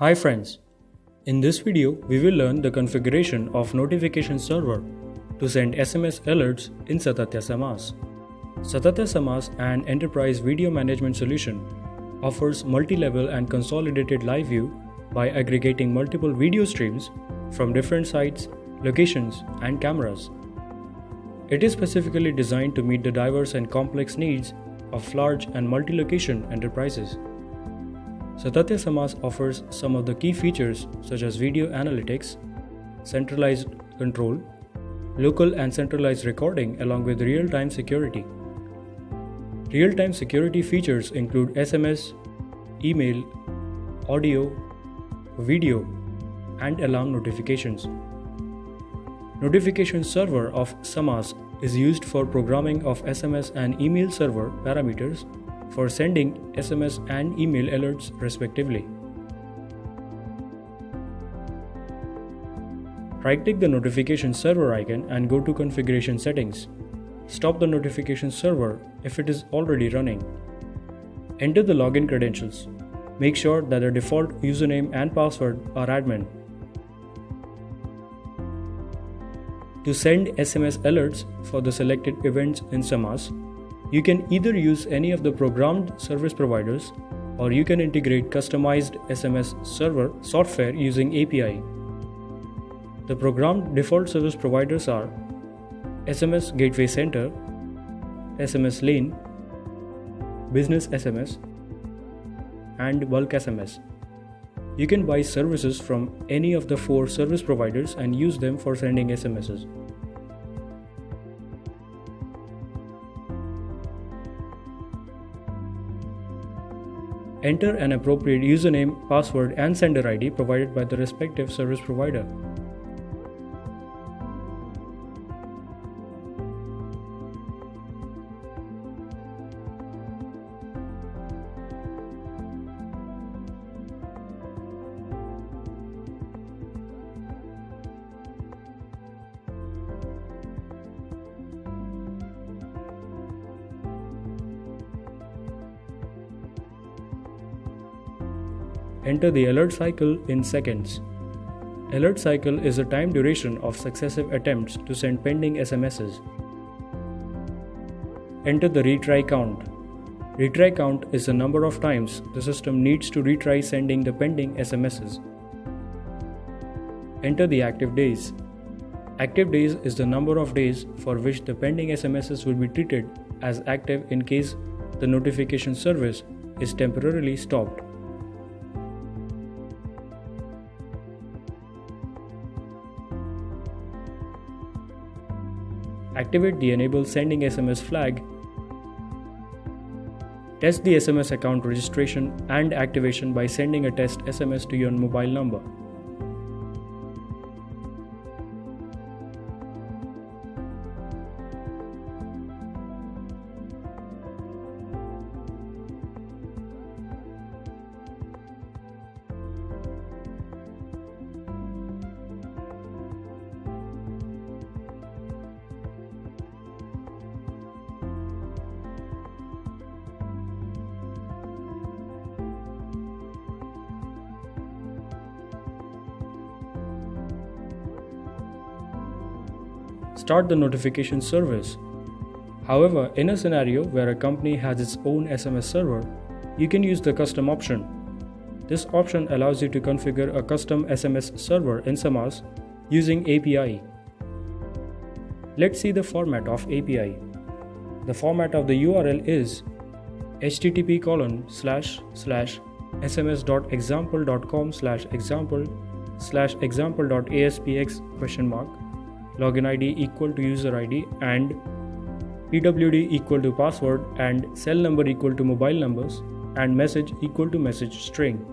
Hi friends, in this video we will learn the configuration of notification server to send SMS alerts in SATATYA SAMAS. SATATYA SAMAS, an enterprise video management solution, offers multi-level and consolidated live view by aggregating multiple video streams from different sites, locations, and cameras. It is specifically designed to meet the diverse and complex needs of large and multi-location enterprises. SATATYA SAMAS offers some of the key features such as video analytics, centralized control, local and centralized recording along with real-time security. Real-time security features include SMS, email, audio, video, and alarm notifications. Notification server of SAMAS is used for programming of SMS and email server parameters for sending SMS and email alerts respectively. Right-click the notification server icon and go to Configuration Settings. Stop the notification server if it is already running. Enter the login credentials. Make sure that the default username and password are admin. To send SMS alerts for the selected events in SAMAS, you can either use any of the programmed service providers or you can integrate customized SMS server software using API. The programmed default service providers are SMS Gateway Center, SMS Lane, Business SMS, and Bulk SMS. You can buy services from any of the 4 service providers and use them for sending SMSs. Enter an appropriate username, password, and sender ID provided by the respective service provider. Enter the alert cycle in seconds. Alert cycle is the time duration of successive attempts to send pending SMSs. Enter the retry count. Retry count is the number of times the system needs to retry sending the pending SMSs. Enter the active days. Active days is the number of days for which the pending SMSs will be treated as active in case the notification service is temporarily stopped. Activate the Enable Sending SMS flag. Test the SMS account registration and activation by sending a test SMS to your mobile number. Start the notification service. However, in a scenario where a company has its own SMS server, you can use the custom option. This option allows you to configure a custom SMS server in SAMAS using API. Let's see the format of API. The format of the URL is http://sms.example.com/example/example.aspx ? Login ID equal to user ID and PWD equal to password and cell number equal to mobile numbers and message equal to message string.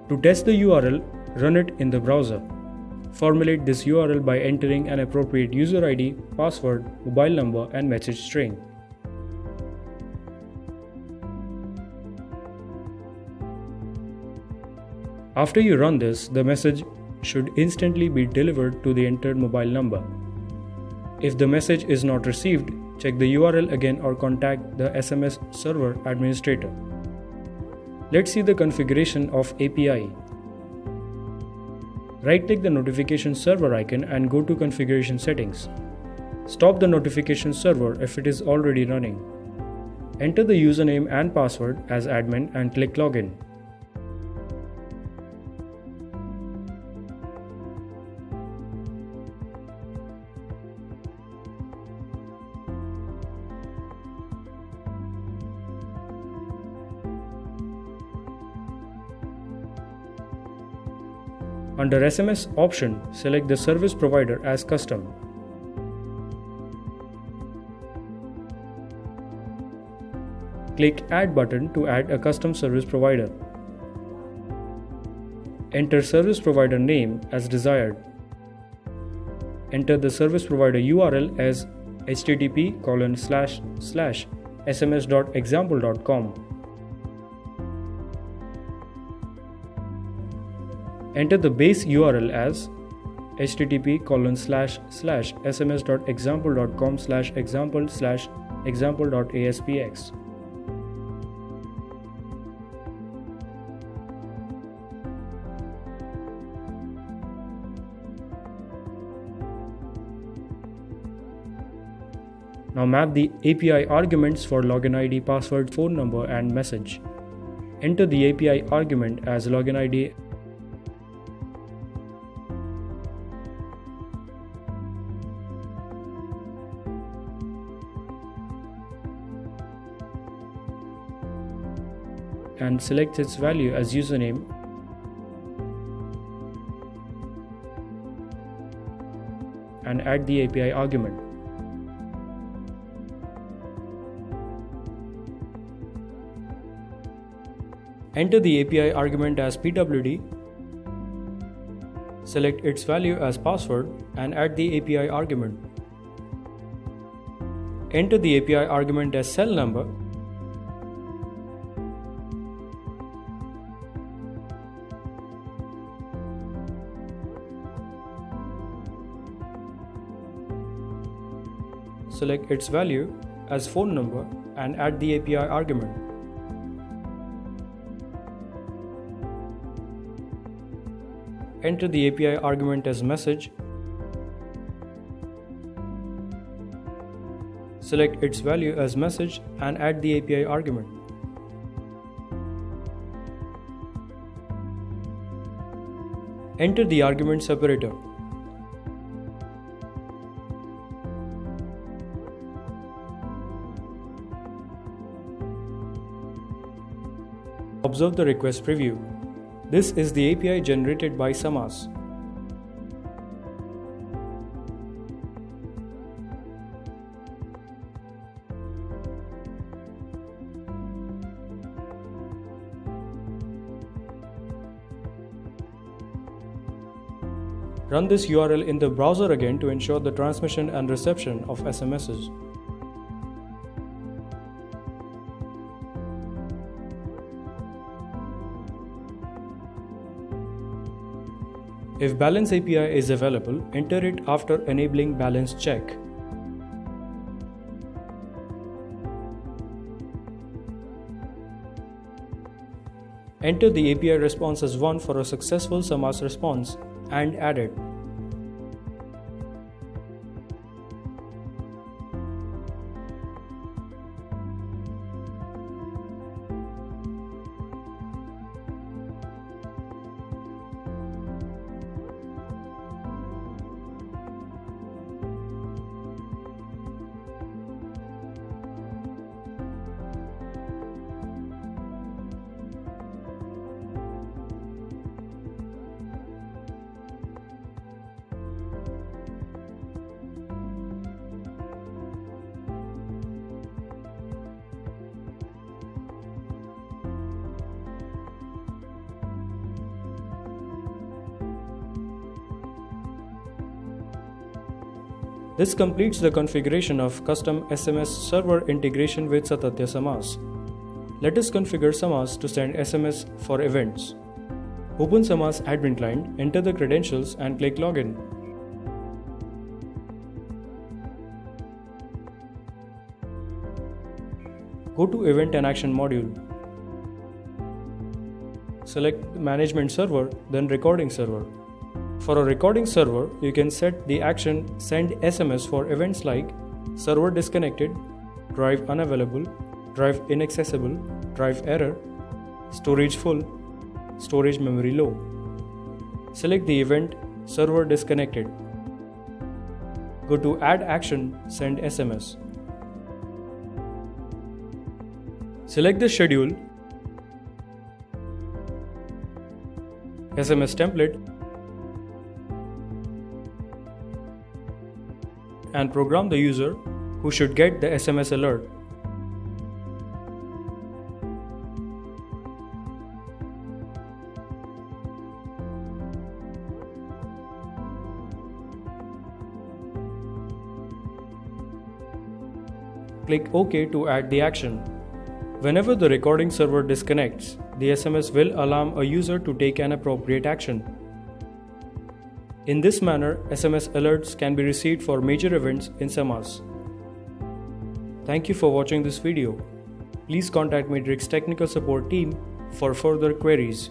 To test the URL, run it in the browser. Formulate this URL by entering an appropriate user ID, password, mobile number, and message string. After you run this, the message should instantly be delivered to the entered mobile number. If the message is not received, check the URL again or contact the SMS server administrator. Let's see the configuration of API. Right-click the notification server icon and go to Configuration Settings. Stop the notification server if it is already running. Enter the username and password as admin and click Login. Under SMS option, select the service provider as custom. Click Add button to add a custom service provider. Enter service provider name as desired. Enter the service provider URL as http://sms.example.com. Enter the base URL as http://sms.example.com/example/example.aspx. Now map the API arguments for login ID, password, phone number, and message. Enter the API argument as login ID and select its value as username and add the API argument. Enter the API argument as PWD, select its value as password and add the API argument. Enter the API argument as cell number select its value as phone number and add the API argument. Enter the API argument as message. Select its value as message and add the API argument. Enter the argument separator. Observe the request preview. This is the API generated by SAMAS. Run this URL in the browser again to ensure the transmission and reception of SMSs. If balance API is available, enter it after enabling balance check. Enter the API response as 1 for a successful SAMAS response and add it. This completes the configuration of custom SMS server integration with SATATYA SAMAS. Let us configure SAMAS to send SMS for events. Open SAMAS admin client, enter the credentials and click Login. Go to Event and Action module. select Management Server, then Recording Server. For a recording server, you can set the action Send SMS for events like server disconnected, drive unavailable, drive inaccessible, drive error, storage full, storage memory low. Select the event Server disconnected. Go to Add Action Send SMS. Select the schedule, SMS template, and program the user who should get the SMS alert. Click OK to add the action. Whenever the recording server disconnects, the SMS will alarm a user to take an appropriate action. In this manner, SMS alerts can be received for major events in SAMAS. Thank you for watching this video. Please contact Matrix Technical Support team for further queries.